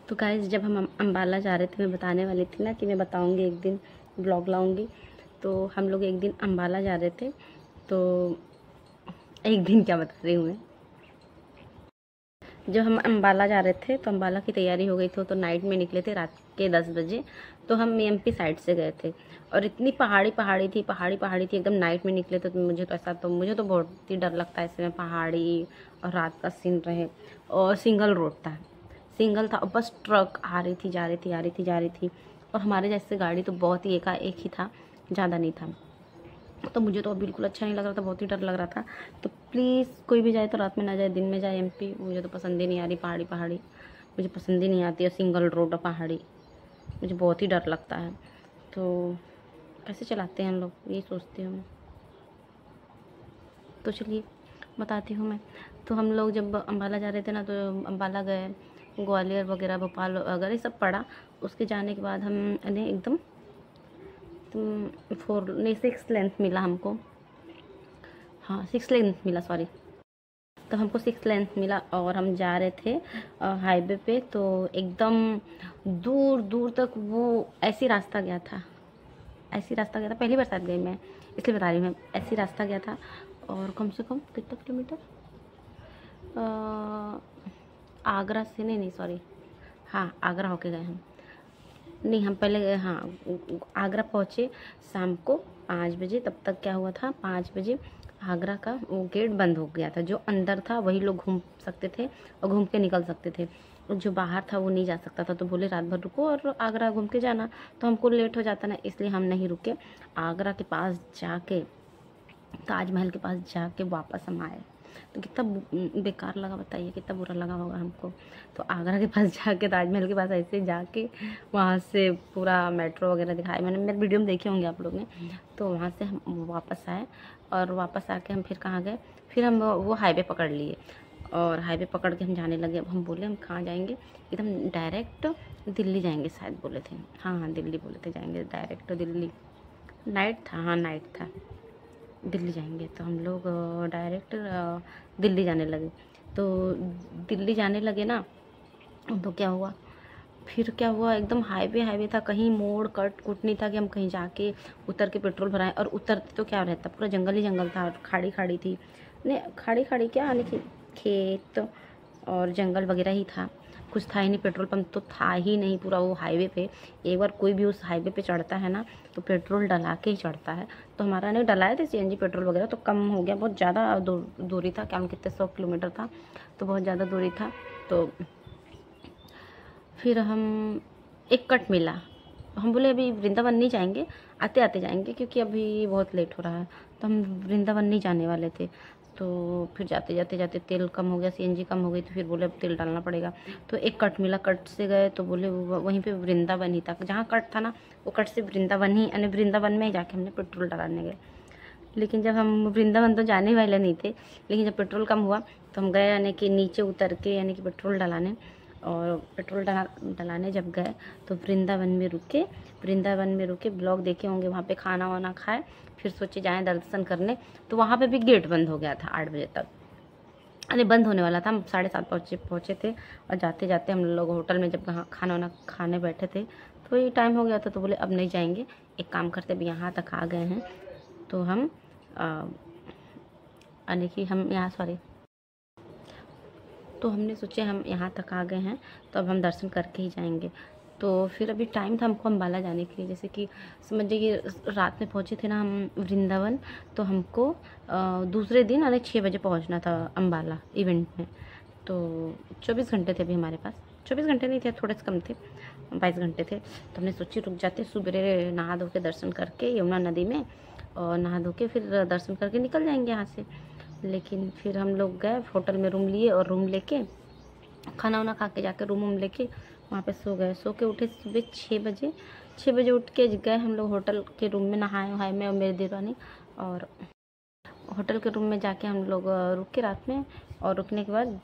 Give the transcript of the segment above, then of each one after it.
तो गाइस जब हम अम्बाला जा रहे थे, मैं बताने वाली थी ना कि मैं बताऊंगी, एक दिन ब्लॉग लाऊंगी। तो हम लोग एक दिन अम्बाला जा रहे थे। तो एक दिन क्या बता रही हूँ मैं, जब हम अम्बाला जा रहे थे तो अम्बाला की तैयारी हो गई थी। तो नाइट में निकले थे, रात के 10 बजे। तो हम एमपी साइड से गए थे और इतनी पहाड़ी थी एकदम। नाइट में निकले थे तो मुझे तो बहुत ही डर लगता है ऐसे में, पहाड़ी और रात का सीन रहे। और सिंगल रोड था, सिंगल था और बस ट्रक आ रही थी, जा रही थी। और हमारे जैसे गाड़ी तो बहुत ही एकाएक ही था, ज़्यादा नहीं था। तो मुझे तो बिल्कुल अच्छा नहीं लग रहा था, बहुत ही डर लग रहा था। तो प्लीज़ कोई भी जाए तो रात में ना जाए, दिन में जाए एमपी। मुझे तो पसंद ही नहीं आ रही पहाड़ी, मुझे पसंद ही नहीं आती है सिंगल रोड और पहाड़ी, मुझे बहुत ही डर लगता है। तो कैसे चलाते हैं हम लोग, यही सोचती हूँ मैं। तो चलिए बताती हूँ मैं। तो हम लोग जब अम्बाला जा रहे थे ना, तो अम्बाला गए, ग्वालियर वगैरह, भोपाल वगैरह ये सब पड़ा। उसके जाने के बाद हमने एकदम 6 लेंथ मिला हमको। हाँ 6 लेंथ मिला, सॉरी। तो हमको 6 लेंथ मिला और हम जा रहे थे हाईवे पे। तो एकदम दूर दूर तक वो ऐसी रास्ता गया था, पहली बार साथ गई मैं, इसलिए बता रही हूँ मैं। ऐसी रास्ता गया था और कम से कम कितना किलोमीटर, आगरा से, नहीं सॉरी, हाँ आगरा होके गए हम। नहीं हम पहले, हाँ आगरा पहुँचे शाम को 5 बजे। तब तक क्या हुआ था, 5 बजे आगरा का वो गेट बंद हो गया था। जो अंदर था वही लोग घूम सकते थे और घूम के निकल सकते थे, और जो बाहर था वो नहीं जा सकता था। तो बोले रात भर रुको और आगरा घूम के जाना। तो हमको लेट हो जाता ना, इसलिए हम नहीं रुके। आगरा के पास जाके, ताजमहल के पास जाके वापस हम आए। तो कितना बेकार लगा बताइए, कितना बुरा लगा होगा हमको। तो आगरा के पास जाके, ताजमहल के पास ऐसे जाके, वहाँ से पूरा मेट्रो वगैरह दिखाया मैंने, मेरे वीडियो में देखे होंगे आप लोग ने। तो वहाँ से हम वापस आए और वापस आके हम फिर कहाँ गए, फिर हम वो हाईवे पकड़ लिए और हाईवे पकड़ के हम जाने लगे। अब हम बोले हम कहाँ जाएंगे, एकदम डायरेक्ट दिल्ली जाएंगे शायद बोले थे। हाँ दिल्ली बोले थे, जाएंगे डायरेक्ट दिल्ली। नाइट था, हाँ नाइट था, दिल्ली जाएंगे। तो हम लोग डायरेक्ट दिल्ली जाने लगे। तो दिल्ली जाने लगे ना, तो क्या हुआ एकदम हाईवे था, कहीं मोड़ कट कुट नहीं था कि हम कहीं जाके उतर के पेट्रोल भराएं। और उतरते तो क्या रहता, पूरा जंगल ही जंगल था, खाड़ी थी। नहीं खाड़ी क्या, यानी कि खेत और जंगल वगैरह ही था, कुछ था ही नहीं। पेट्रोल पंप तो था ही नहीं पूरा वो हाईवे पे। एक बार कोई भी उस हाईवे पे चढ़ता है ना, तो पेट्रोल डला के ही चढ़ता है। तो हमारा नहीं डलाए थे सीएनजी पेट्रोल वगैरह, तो कम हो गया, बहुत ज़्यादा दूरी था, क्या कितने 100 किलोमीटर था, तो बहुत ज़्यादा दूरी था। तो फिर हम एक कट मिला, हम बोले अभी वृंदावन नहीं जाएंगे, आते आते जाएंगे, क्योंकि अभी बहुत लेट हो रहा है। तो हम वृंदावन नहीं जाने वाले थे। तो फिर जाते जाते तेल कम हो गया, सीएनजी कम हो गई, तो फिर बोले अब तेल डालना पड़ेगा। तो एक कट मिला, कट से गए तो बोले वहीं पे वृंदावन ही था, जहाँ कट था ना वो कट से वृंदावन ही, यानी वृंदावन में ही जाके हमने पेट्रोल डलाने गए। लेकिन जब हम वृंदावन तो जाने वाले नहीं थे, लेकिन जब पेट्रोल कम हुआ तो हम गए, यानी कि नीचे उतर के, यानी कि पेट्रोल डलाने। और पेट्रोल डलाने जब गए तो वृंदावन में रुके ब्लॉग देखे होंगे, वहाँ पे खाना वाना खाए, फिर सोचे जाएं दर्शन करने। तो वहाँ पे भी गेट बंद हो गया था 8 बजे तक, अरे बंद होने वाला था। हम 7:30 पहुँचे थे। और जाते जाते हम लोग होटल में जब खाना वाना खाने बैठे थे तो ये टाइम हो गया था। तो बोले अब नहीं जाएंगे, एक काम करते, अब यहाँ तक आ गए हैं तो हम यानी कि हम यहाँ, सॉरी, तो हमने सोचे हम यहाँ तक आ गए हैं तो अब हम दर्शन करके ही जाएंगे। तो फिर अभी टाइम था हमको अम्बाला जाने के लिए, जैसे कि समझिए कि रात में पहुँचे थे ना हम वृंदावन। तो हमको दूसरे दिन यानी 6 बजे पहुँचना था अम्बाला इवेंट में। तो 24 घंटे थे अभी हमारे पास, 24 घंटे नहीं थे, थोड़े से कम थे, 22 घंटे थे। तो हमने सोचे रुक जाते, सुबह नहा धो के दर्शन करके यमुना नदी में, और नहा धो के फिर दर्शन करके निकल जाएंगे यहाँ से। लेकिन फिर हम लोग गए होटल में रूम लिए, और रूम लेके खाना वाना खा के जाके रूम लेके वहाँ पे सो गए। सो के उठे सुबह 6 बजे उठ के गए हम लोग होटल के रूम में, नहाए वहाए में और मेरी देवरानी। और होटल के रूम में जाके हम लोग रुके रात में। और रुकने के बाद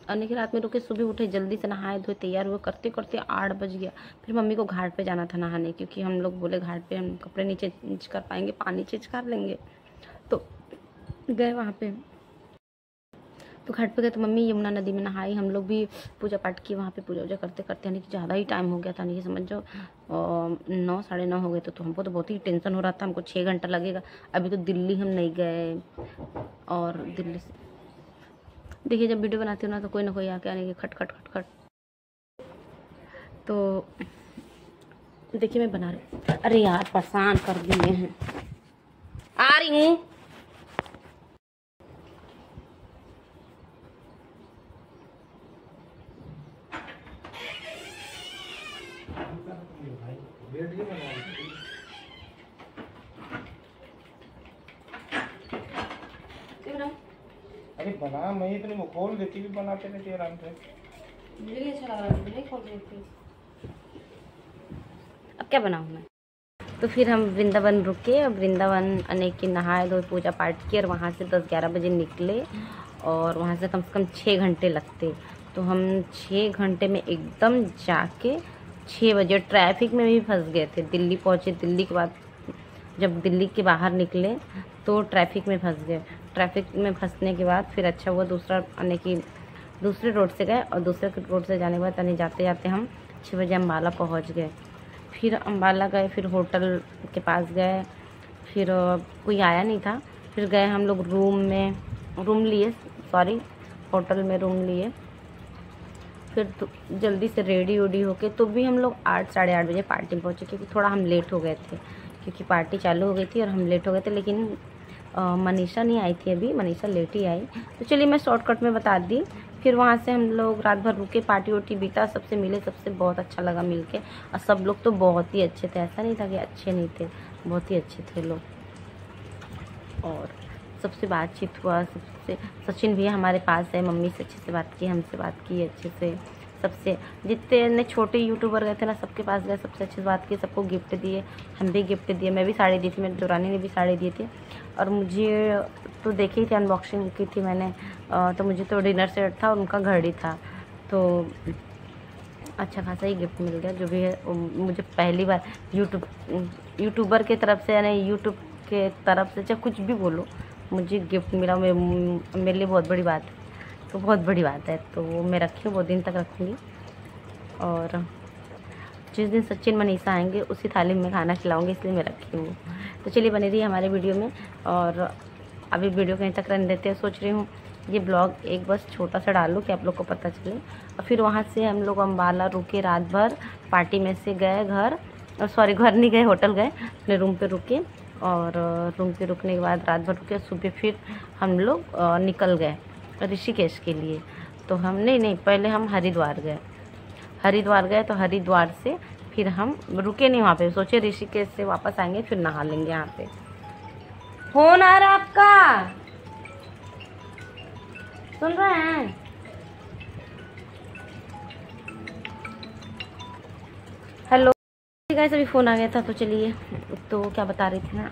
आने की रात में रुके, सुबह उठे जल्दी से, नहाए धोए तैयार हुए, करते करते 8 बज गया। फिर मम्मी को घाट पे जाना था नहाने, क्योंकि हम लोग बोले घाट पे हम कपड़े नहीं चेंज कर पाएंगे, पानी चेंज कर लेंगे। तो गए वहाँ पे, तो घाट पे गए तो मम्मी यमुना नदी में नहाई, हम लोग भी पूजा पाठ की वहाँ पे, पूजा वूजा करते करते यानी कि ज़्यादा ही टाइम हो गया था, नहीं समझ जाओ 9 साढ़े 9 हो गए थे। तो हमको तो बहुत ही टेंशन हो रहा था, हमको 6 घंटा लगेगा। अभी तो दिल्ली हम नहीं गए, और दिल्ली से देखिए जब वीडियो बनाती हूँ ना तो कोई ना कोई आके आने की खट खट खट खट। तो देखिए मैं बना रही, अरे यार परेशान कर दिए हैं, आ रही हूँ। अरे बना, मैं इतनी वो खोल देती भी बनाते रहती आराम से। मुझे अच्छा लग रहा है, नहीं खोल रही थी। अब क्या बनाऊँ मैं? तो फिर हम वृंदावन रुके, और वृंदावन अनेक की नहाए धोए पूजा पाठ की, और वहाँ से 10-11 बजे निकले, और वहाँ से कम 6 घंटे लगते। तो हम 6 घंटे में एकदम जाके 6 बजे ट्रैफिक में भी फंस गए थे। दिल्ली पहुँचे, दिल्ली के बाद जब दिल्ली के बाहर निकले तो ट्रैफिक में फंस गए। ट्रैफिक में फंसने के बाद फिर अच्छा हुआ दूसरा यानी कि दूसरे रोड से गए, और दूसरे रोड से जाने के बाद यानी जाते जाते हम 6 बजे अम्बाला पहुंच गए। फिर अम्बाला गए, फिर होटल के पास गए, फिर कोई आया नहीं था। फिर गए हम लोग रूम लिए, होटल में रूम लिए। फिर तो जल्दी से रेडी वेडी होके, तो भी हम लोग 8 साढ़े 8 बजे पार्टी में पहुँचे, क्योंकि थोड़ा हम लेट हो गए थे, क्योंकि पार्टी चालू हो गई थी और हम लेट हो गए थे। लेकिन मनीषा नहीं आई थी अभी, मनीषा लेट ही आई। तो चलिए मैं शॉर्टकट में बता दी। फिर वहाँ से हम लोग रात भर रुके, पार्टी वार्टी बीता, सबसे मिले, सबसे बहुत अच्छा लगा मिलके। और सब लोग तो बहुत ही अच्छे थे, ऐसा नहीं था कि अच्छे नहीं थे, बहुत ही अच्छे थे लोग। और सबसे बातचीत हुआ, सबसे सचिन भैया हमारे पास है, मम्मी से अच्छे से बात की, हमसे बात की अच्छे से। सबसे जितने छोटे यूट्यूबर गए थे ना, सबके पास गए, सबसे अच्छे से बात की, सबको गिफ्ट दिए, हम भी गिफ्ट दिए। मैं भी साड़ी दी थी, मेरी दुरानी ने भी साड़ी दी थी। और मुझे तो देखी ही थी, अनबॉक्सिंग की थी मैंने, तो मुझे तो डिनर सेट था और उनका घड़ी था। तो अच्छा खासा ही गिफ्ट मिल गया, जो भी है। मुझे पहली बार यूट्यूबर के तरफ से, यानी यूट्यूब के तरफ से, चाहे कुछ भी बोलो, मुझे गिफ्ट मिला, मेरे लिए बहुत बड़ी बात है। तो बहुत बड़ी बात है, तो वो मैं रखी हूँ, बहुत दिन तक रखूँगी। और जिस दिन सचिन मनीषा आएंगे उसी थाली में खाना खिलाऊंगी, इसलिए मैं रखी हूँ। तो चलिए बने रही हमारे वीडियो में, और अभी वीडियो कहीं तक रहने देते हैं। सोच रही हूँ ये ब्लॉग एक बस छोटा सा डालूँ कि आप लोग को पता चले। और फिर वहाँ से हम लोग अम्बाला रुके, रात भर पार्टी में से गए घर, घर नहीं गए, होटल गए, अपने रूम पे रुके। और रूम पे रुकने के बाद रात भर रुके, सुबह फिर हम लोग निकल गए ऋषिकेश के लिए। तो हम नहीं, पहले हम हरिद्वार गए। तो हरिद्वार से फिर हम रुके नहीं वहाँ पे, सोचे ऋषिकेश से वापस आएंगे, फिर नहा लेंगे यहाँ पे। फोन आ रहा आपका, सुन रहे हैं? हेलो गाइस, अभी फ़ोन आ गया था। तो चलिए, तो क्या बता रही थी ना,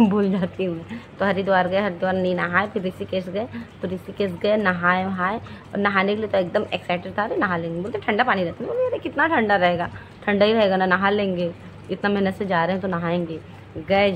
भूल जाती हूँ। तो हरिद्वार गए, हरिद्वार नहीं नहाए, फिर ऋषिकेश गए। तो ऋषिकेश गए, नहाए वहाए, और नहाने के लिए तो एकदम एक्साइटेड था, अरे नहा लेंगे, बोलते ठंडा पानी रहता है। अरे कितना ठंडा रहेगा, ठंडा ही रहेगा ना, नहा लेंगे, इतना मेहनत से जा रहे हैं तो नहाएंगे। गए,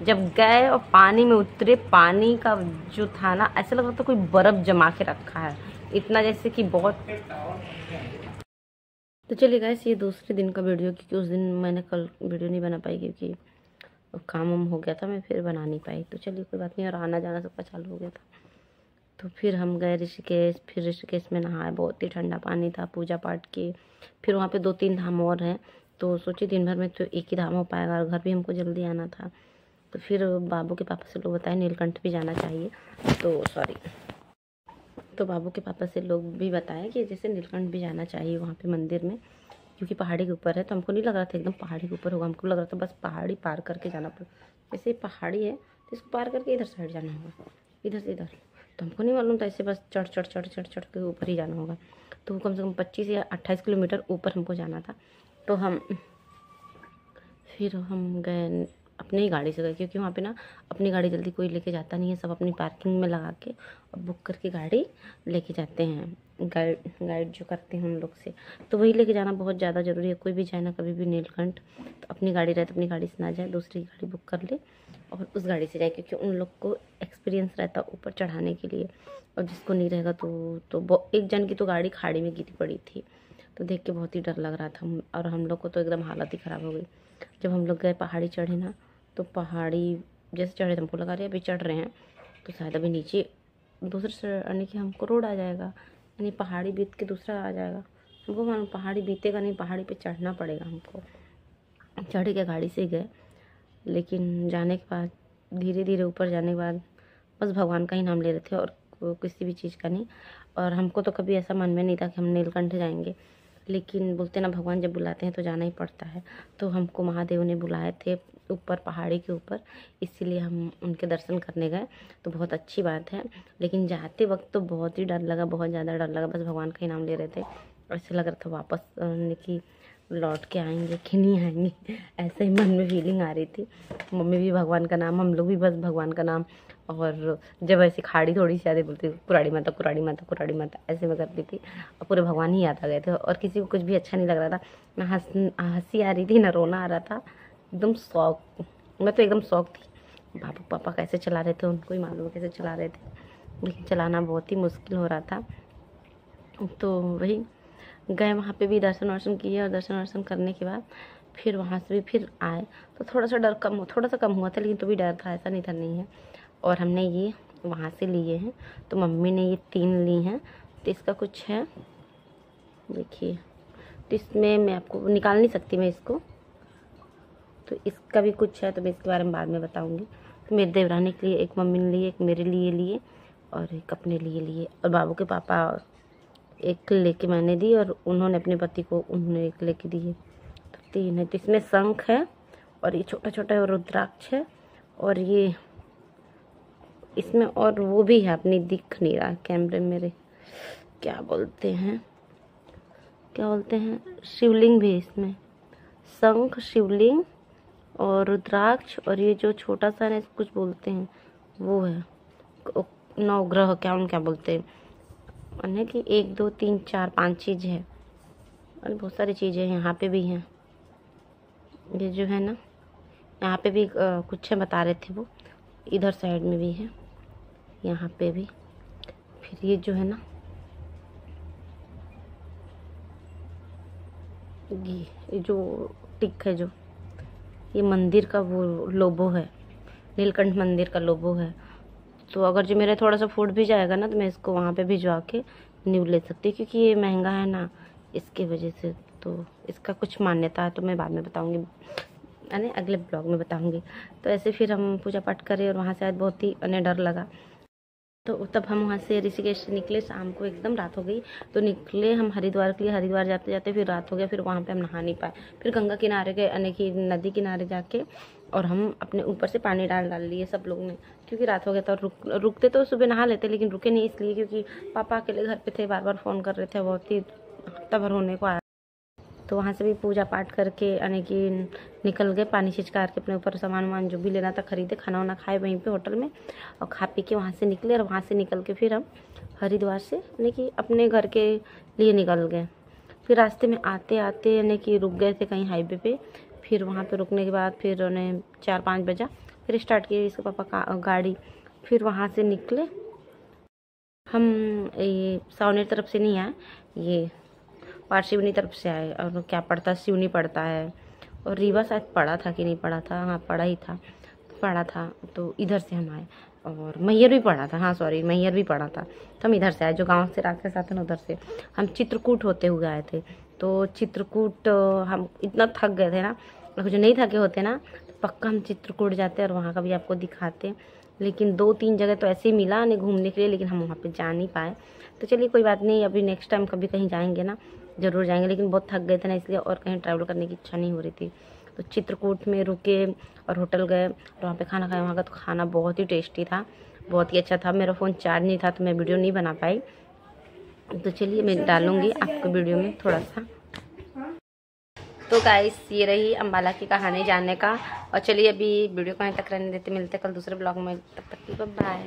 जब गए और पानी में उतरे, पानी का जो था ना, ऐसा लग रहा था कोई बर्फ़ जमा के रखा है, इतना जैसे कि बहुत। तो चलिए गाइस, ये दूसरे दिन का वीडियो, क्योंकि उस दिन मैंने कल वीडियो नहीं बना पाई, क्योंकि काम वाम हो गया था, मैं फिर बना नहीं पाई। तो चलिए कोई बात नहीं, और आना जाना सबका चालू हो गया था। तो फिर हम गए ऋषिकेश, फिर ऋषिकेश में नहाए, बहुत ही ठंडा पानी था, पूजा पाठ की। फिर वहाँ पे 2-3 धाम और हैं, तो सोची दिन भर में तो एक ही धाम हो पाएगा, और घर भी हमको जल्दी आना था। तो फिर बाबू के पापा से लोग बताए नीलकंठ भी जाना चाहिए, तो बाबू के पापा से लोग भी बताए कि जैसे नीलकंठ भी जाना चाहिए वहाँ पे मंदिर में, क्योंकि पहाड़ी के ऊपर है। तो हमको नहीं लग रहा था एकदम पहाड़ी के ऊपर होगा, हमको लग रहा था बस पहाड़ी पार करके जाना पड़े, जैसे पहाड़ी है तो इसको पार करके इधर साइड जाना होगा, इधर से इधर। तो हमको नहीं मालूम था, ऐसे बस चढ़ के ऊपर ही जाना होगा। तो कम से कम 25 या 28 किलोमीटर ऊपर हमको जाना था। तो फिर हम गए, अपनी ही गाड़ी से गए, क्योंकि वहाँ पे ना अपनी गाड़ी जल्दी कोई लेके जाता नहीं है, सब अपनी पार्किंग में लगा के और बुक करके गाड़ी लेके जाते हैं, गाइड जो करते हैं उन लोग से। तो वही लेके जाना बहुत ज़्यादा ज़रूरी है। कोई भी जाए ना कभी भी नीलकंठ, तो अपनी गाड़ी रहे तो अपनी गाड़ी से ना जाए, दूसरी गाड़ी बुक कर ले और उस गाड़ी से जाए, क्योंकि उन लोग को एक्सपीरियंस रहता ऊपर चढ़ाने के लिए, और जिसको नहीं रहेगा तो एक जन की तो गाड़ी खाड़ी में गिरी पड़ी थी। तो देख के बहुत ही डर लग रहा था, और हम लोग को तो एकदम हालत ही ख़राब हो गई। जब हम लोग गए पहाड़ी चढ़े ना, तो पहाड़ी जैसे चढ़े तो हमको लगा रहे अभी चढ़ रहे हैं तो शायद अभी नीचे दूसरे से यानी कि हमको रोड आ जाएगा, यानी पहाड़ी बीत के दूसरा आ जाएगा। हमको मालूम पहाड़ी बीतेगा नहीं, पहाड़ी पे चढ़ना पड़ेगा हमको। चढ़ के गाड़ी से गए, लेकिन जाने के बाद धीरे धीरे ऊपर जाने के बाद बस भगवान का ही नाम ले रहे थे और किसी भी चीज़ का नहीं। और हमको तो कभी ऐसा मन में नहीं था कि हम नीलकंठ जाएंगे, लेकिन बोलते ना भगवान जब बुलाते हैं तो जाना ही पड़ता है। तो हमको महादेव ने बुलाए थे ऊपर पहाड़ी के ऊपर, इसीलिए हम उनके दर्शन करने गए। तो बहुत अच्छी बात है, लेकिन जाते वक्त तो बहुत ही डर लगा, बहुत ज़्यादा डर लगा। बस भगवान का ही नाम ले रहे थे, ऐसे लग रहा था वापस कि लौट के आएंगे कि नहीं आएंगे, ऐसे ही मन में फीलिंग आ रही थी। मम्मी भी भगवान का नाम, हम लोग भी बस भगवान का नाम। और जब ऐसी खाड़ी थोड़ी सी ज़्यादा बोलती कुराड़ी माता कुराड़ी माता कुराड़ी माता ऐसे में करती थी, और पूरे भगवान ही याद आ गए थे। और किसी को कुछ भी अच्छा नहीं लग रहा था, ना हंसी आ रही थी ना रोना आ रहा था, एकदम शौक। मैं तो एकदम शौक थी। पापा कैसे चला रहे थे उनको ही मालूम कैसे चला रहे थे, लेकिन चलाना बहुत ही मुश्किल हो रहा था। तो वही गए, वहाँ पे भी दर्शन वर्शन किए, और दर्शन वर्शन करने के बाद फिर वहाँ से भी फिर आए। तो थोड़ा सा कम हुआ था, लेकिन तो भी डर था, ऐसा नहीं था नहीं है। और हमने ये वहाँ से लिए हैं, तो मम्मी ने ये 3 ली हैं। तो इसका कुछ है देखिए, तो इसमें मैं आपको निकाल नहीं सकती मैं इसको, तो इसका भी कुछ है, तो मैं इसके बारे में बाद में बताऊँगी। तो मेरे देवरानी के लिए एक मम्मी ने लिए, एक मेरे लिए लिए, और एक अपने लिए लिए, और बाबू के पापा एक लेके मैंने दी, और उन्होंने अपने पति को उन्होंने एक लेके दी है। तो 3 है। तो इसमें शंख है, और ये छोटा छोटा रुद्राक्ष है, और ये इसमें और वो भी है, अपनी दिख नहीं रहा कैमरे मेरे, क्या बोलते हैं शिवलिंग भी है इसमें, शंख शिवलिंग और रुद्राक्ष, और ये जो छोटा सा है कुछ बोलते हैं वो है नवग्रह, क्या बोलते हैं, माने कि 1 2 3 4 5 चीज़ है, और बहुत सारी चीज़ें यहाँ पे भी हैं। ये जो है ना यहाँ पे भी कुछ है बता रहे थे वो, इधर साइड में भी है, यहाँ पे भी। फिर ये जो है ना ये जो टिक है, जो ये मंदिर का वो लोगो है, नीलकंठ मंदिर का लोगो है। तो अगर जो मेरा थोड़ा सा फूट भी जाएगा ना, तो मैं इसको वहाँ पे भिजवा के न्यू ले सकती हूँ, क्योंकि ये महंगा है ना, इसकी वजह से। तो इसका कुछ मान्यता है, तो मैं बाद में बताऊँगी, यानी अगले ब्लॉग में बताऊँगी। तो ऐसे फिर हम पूजा पाठ करें, और वहाँ से आज बहुत ही डर लगा। तो तब हम वहाँ से ऋषिकेश से निकले, शाम को एकदम रात हो गई। तो निकले हम हरिद्वार के लिए, हरिद्वार जाते जाते फिर रात हो गया। फिर वहाँ पे हम नहा नहीं पाए, फिर गंगा किनारे गए, यानी कि नदी किनारे जाके, और हम अपने ऊपर से पानी डाल लिए सब लोग ने, क्योंकि रात हो गया था। रुकते तो सुबह नहा लेते, लेकिन रुके नहीं इसलिए क्योंकि पापा अकेले घर पे थे, बार बार फ़ोन कर रहे थे, बहुत ही तबर होने को आया। तो वहाँ से भी पूजा पाठ करके यानी कि निकल गए, पानी छिचकार के अपने ऊपर सामान वामान जो भी लेना था खरीदे, खाना वाना खाए वहीं पे होटल में, और खा पी के वहाँ से निकले। और वहाँ से निकल के फिर हम हरिद्वार से यानी कि अपने घर के लिए निकल गए। फिर रास्ते में आते आते यानी कि रुक गए थे कहीं हाईवे पे। फिर वहाँ पे रुकने के बाद फिर उन्हें 4-5 बजा, फिर स्टार्ट किए इसके पापा का गाड़ी। फिर वहाँ से निकले हम, ये सावनेर तरफ से नहीं आए, ये पारशिवनी तरफ से आए। और क्या पड़ता, सिवनी पड़ता है, और रीवा शायद पड़ा था कि नहीं पड़ा था, हाँ पड़ा ही था, पड़ा था। तो इधर से हम आए, और मैहर भी पड़ा था, हाँ सॉरी मैहर भी पड़ा था। तो हम इधर से आए, जो गांव से रास्ते साथ है उधर से हम चित्रकूट होते हुए आए थे। तो चित्रकूट हम इतना थक गए थे ना, जो नहीं थके होते ना तो पक्का हम चित्रकूट जाते और वहाँ का भी आपको दिखाते। लेकिन 2-3 जगह तो ऐसे ही मिला नहीं घूमने के लिए, लेकिन हम वहाँ पे जा नहीं पाए। तो चलिए कोई बात नहीं, अभी नेक्स्ट टाइम कभी कहीं जाएंगे ना ज़रूर जाएंगे, लेकिन बहुत थक गए थे ना इसलिए, और कहीं ट्रैवल करने की इच्छा नहीं हो रही थी। तो चित्रकूट में रुके और होटल गए, और वहाँ पे खाना खाया। वहाँ का तो खाना बहुत ही टेस्टी था, बहुत ही अच्छा था। मेरा फ़ोन चार्ज नहीं था तो मैं वीडियो नहीं बना पाई। तो चलिए मैं डालूँगी आपको वीडियो में थोड़ा सा। तो गाइस ये रही अम्बाला की कहानी जानने का। और चलिए अभी वीडियो को यहीं तक रहने देते, मिलते कल दूसरे ब्लॉग में, तब तक की बाय।